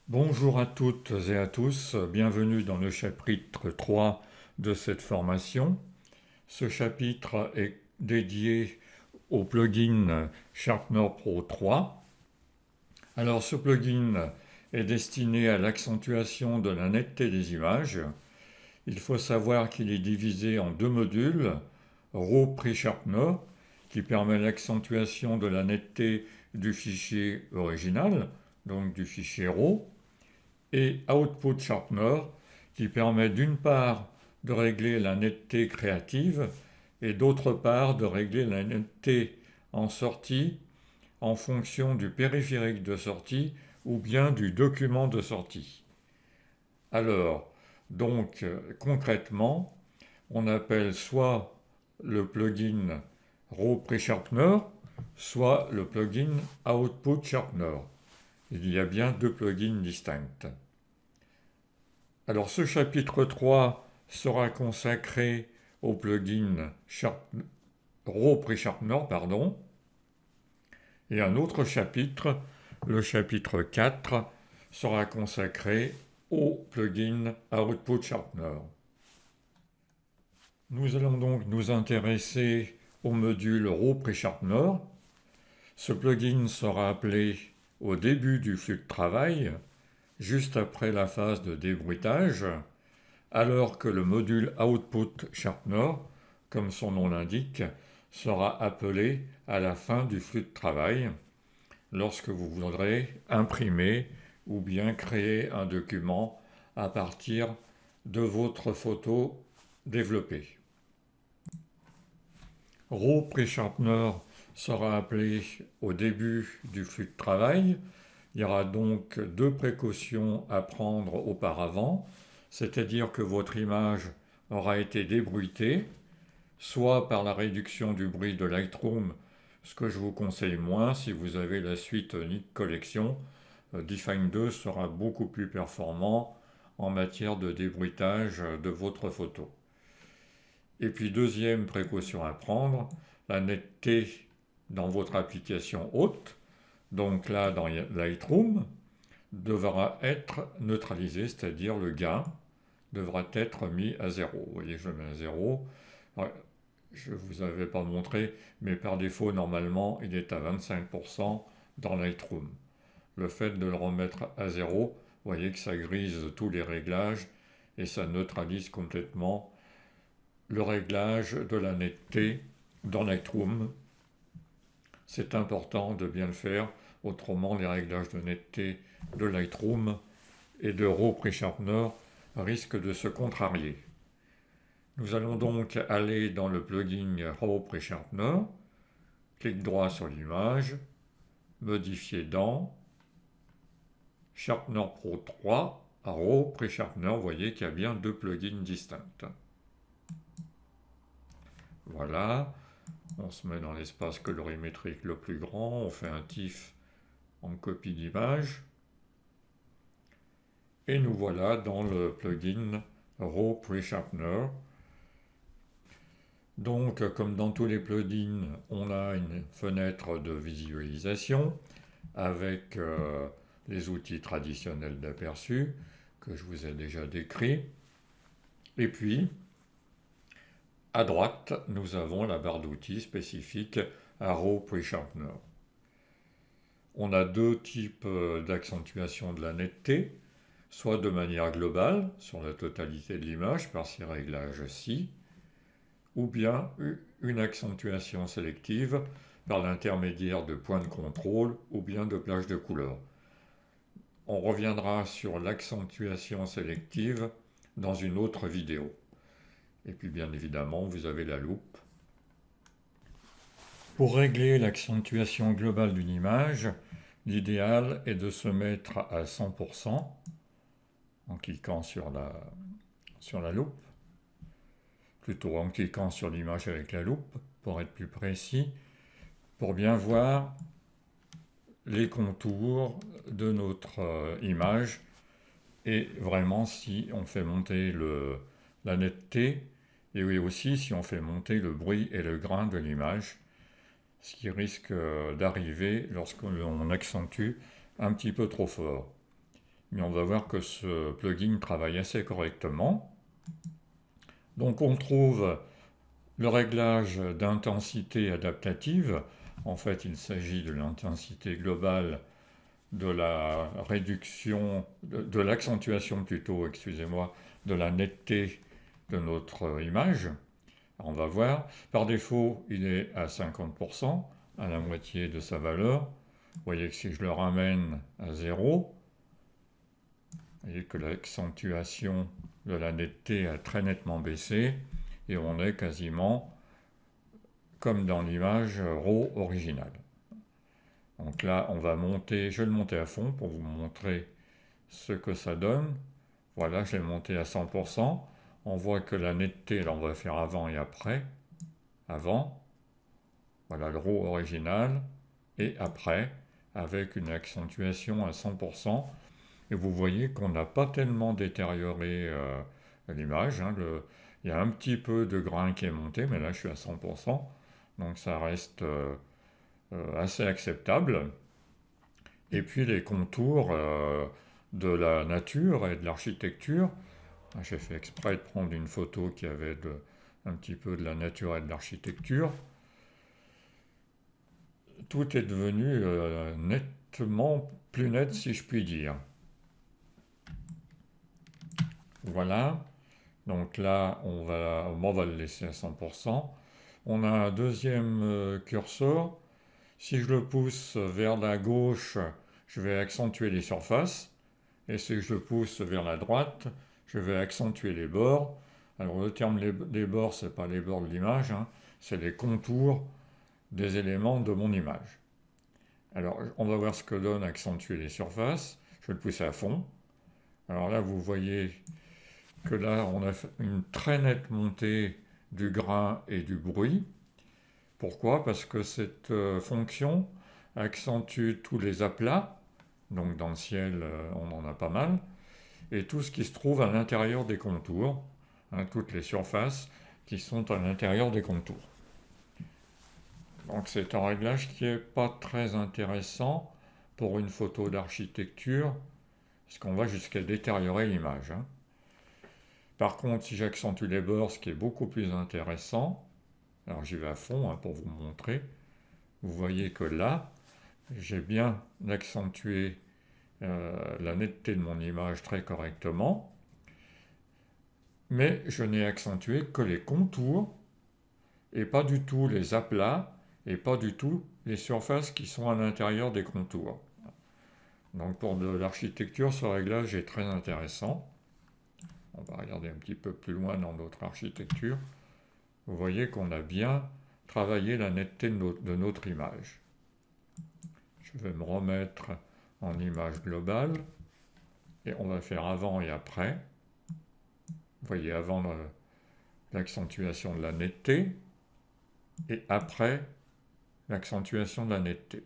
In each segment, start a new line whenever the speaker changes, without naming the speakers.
Bonjour à toutes et à tous, bienvenue dans le chapitre 3 de cette formation. Ce chapitre est dédié au plugin Sharpener Pro 3. Alors ce plugin est destiné à l'accentuation de la netteté des images. Il faut savoir qu'il est divisé en deux modules, RAW Pre-Sharpener, qui permet l'accentuation de la netteté du fichier original, donc du fichier RAW, et Output Sharpener qui permet d'une part de régler la netteté créative et d'autre part de régler la netteté en sortie en fonction du périphérique de sortie ou bien du document de sortie. Alors, donc concrètement, on appelle soit le plugin RAW Pre-Sharpener, soit le plugin Output Sharpener. Il y a bien deux plugins distincts. Alors ce chapitre 3 sera consacré au plugin RAW Pre-Sharpener, et un autre chapitre, le chapitre 4, sera consacré au plugin Output Sharpener. Nous allons donc nous intéresser au module RAW Pre-Sharpener. Ce plugin sera appelé au début du flux de travail, juste après la phase de débruitage, alors que le module Output Sharpener, comme son nom l'indique, sera appelé à la fin du flux de travail, lorsque vous voudrez imprimer ou bien créer un document à partir de votre photo développée. RAW Pre-Sharpener sera appelé au début du flux de travail. Il y aura donc deux précautions à prendre auparavant, c'est-à-dire que votre image aura été débruitée, soit par la réduction du bruit de Lightroom, ce que je vous conseille moins si vous avez la suite Nik Collection. Define 2 sera beaucoup plus performant en matière de débruitage de votre photo. Et puis deuxième précaution à prendre, la netteté dans votre application haute, donc là dans Lightroom, devra être neutralisé, c'est-à-dire le gain devra être mis à 0. Vous voyez, je mets à 0. Je ne vous avais pas montré, mais par défaut, normalement, il est à 25% dans Lightroom. Le fait de le remettre à 0, vous voyez que ça grise tous les réglages et ça neutralise complètement le réglage de la netteté dans Lightroom. C'est important de bien le faire, autrement les réglages de netteté de Lightroom et de RAW Pre-Sharpener risquent de se contrarier. Nous allons donc aller dans le plugin RAW Pre-Sharpener, clic droit sur l'image, modifier dans Sharpener Pro 3 à RAW Pre-Sharpener. Vous voyez qu'il y a bien deux plugins distincts. Voilà, on se met dans l'espace colorimétrique le plus grand, on fait un TIFF en copie d'image. Et nous voilà dans le plugin RAW Pre-Sharpener. Donc, comme dans tous les plugins, on a une fenêtre de visualisation avec les outils traditionnels d'aperçu que je vous ai déjà décrits. Et puis, à droite, nous avons la barre d'outils spécifique à RAW Pre-Sharpener. On a deux types d'accentuation de la netteté, soit de manière globale, sur la totalité de l'image par ces réglages-ci, ou bien une accentuation sélective par l'intermédiaire de points de contrôle ou bien de plages de couleurs. On reviendra sur l'accentuation sélective dans une autre vidéo. Et puis bien évidemment, vous avez la loupe. Pour régler l'accentuation globale d'une image, l'idéal est de se mettre à 100% en cliquant sur la loupe, plutôt en cliquant sur l'image avec la loupe, pour être plus précis, pour bien voir les contours de notre image et vraiment si on fait monter la netteté et oui aussi si on fait monter le bruit et le grain de l'image, ce qui risque d'arriver lorsqu'on accentue un petit peu trop fort. mais on va voir que ce plugin travaille assez correctement. Donc on trouve le réglage d'intensité adaptative. En fait, il s'agit de l'intensité globale de la réduction, de l'accentuation plutôt, excusez-moi, de la netteté de notre image. Alors, on va voir. Par défaut, il est à 50%, à la moitié de sa valeur. Vous voyez que si je le ramène à 0, vous voyez que l'accentuation de la netteté a très nettement baissé et on est quasiment comme dans l'image RAW originale. Donc là, on va monter, je vais le monter à fond pour vous montrer ce que ça donne. Voilà, je l'ai monté à 100%. On voit que la netteté, là on va faire avant et après. Avant, voilà le RAW original, et après, avec une accentuation à 100%. Et vous voyez qu'on n'a pas tellement détérioré l'image. Il y a un petit peu de grain qui est monté, mais là je suis à 100%. Donc ça reste assez acceptable. Et puis les contours de la nature et de l'architecture. J'ai fait exprès de prendre une photo qui avait un petit peu de la nature et de l'architecture. Tout est devenu nettement plus net, si je puis dire. Voilà. Donc là, on va le laisser à 100%. On a un deuxième curseur. Si je le pousse vers la gauche, je vais accentuer les surfaces. Et si je le pousse vers la droite, je vais accentuer les bords. Alors le terme des bords, ce n'est pas les bords de l'image, hein, c'est les contours des éléments de mon image. Alors on va voir ce que donne accentuer les surfaces. Je vais le pousser à fond. Alors là, vous voyez que là, on a une très nette montée du grain et du bruit. Pourquoi? Parce que cette fonction accentue tous les aplats. Donc dans le ciel, on en a pas mal. Et tout ce qui se trouve à l'intérieur des contours, hein, toutes les surfaces qui sont à l'intérieur des contours. Donc c'est un réglage qui n'est pas très intéressant pour une photo d'architecture, parce qu'on va jusqu'à détériorer l'image. Hein. Par contre, si j'accentue les bords, ce qui est beaucoup plus intéressant, alors j'y vais à fond hein, pour vous montrer, vous voyez que là, j'ai bien accentué la netteté de mon image très correctement, mais je n'ai accentué que les contours et pas du tout les aplats et pas du tout les surfaces qui sont à l'intérieur des contours. Donc pour de l'architecture, ce réglage est très intéressant. On va regarder un petit peu plus loin dans notre architecture. Vous voyez qu'on a bien travaillé la netteté de notre image. Je vais me remettre en image globale et on va faire avant et après. Vous voyez avant l'accentuation de la netteté et après l'accentuation de la netteté.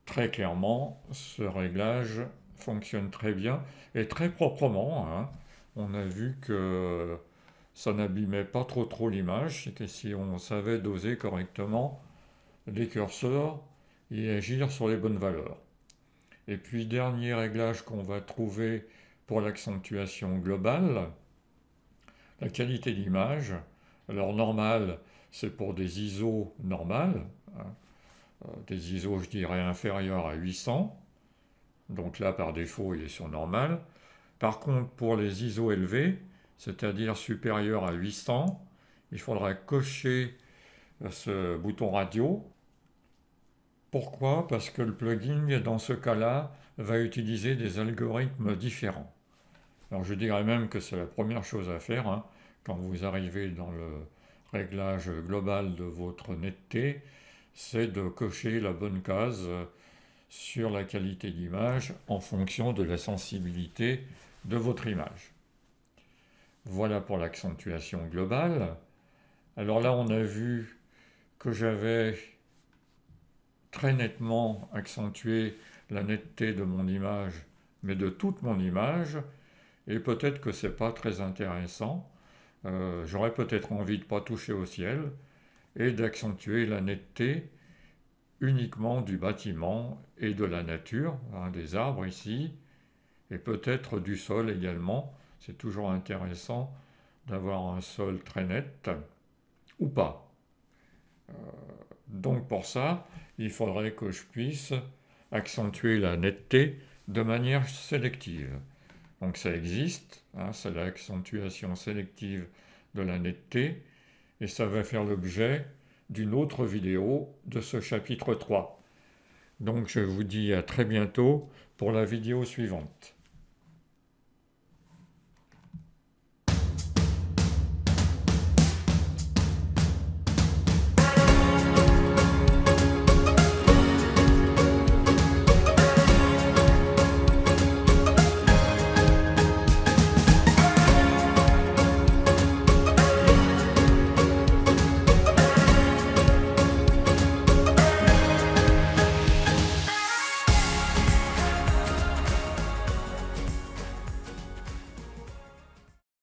Très clairement, ce réglage fonctionne très bien et très proprement. Hein. On a vu que ça n'abîmait pas trop l'image, c'est que si on savait doser correctement les curseurs et agir sur les bonnes valeurs. Et puis dernier réglage qu'on va trouver pour l'accentuation globale, la qualité d'image. Alors normal, c'est pour des ISO normales, hein, des ISO je dirais inférieurs à 800. Donc là par défaut il est sur normal. Par contre pour les ISO élevés, c'est-à-dire supérieurs à 800, il faudra cocher ce bouton radio. Pourquoi? Parce que le plugin dans ce cas-là va utiliser des algorithmes différents. Alors je dirais même que c'est la première chose à faire hein, quand vous arrivez dans le réglage global de votre netteté, c'est de cocher la bonne case sur la qualité d'image en fonction de la sensibilité de votre image. Voilà pour l'accentuation globale. Alors là, on a vu que j'avais très nettement accentué la netteté de mon image, mais de toute mon image, et peut-être que ce n'est pas très intéressant. J'aurais peut-être envie de ne pas toucher au ciel et d'accentuer la netteté uniquement du bâtiment et de la nature, hein, des arbres ici, et peut-être du sol également. C'est toujours intéressant d'avoir un sol très net, ou pas. Donc pour ça, il faudrait que je puisse accentuer la netteté de manière sélective. Donc ça existe, hein, c'est l'accentuation sélective de la netteté, et ça va faire l'objet d'une autre vidéo de ce chapitre 3. Donc je vous dis à très bientôt pour la vidéo suivante.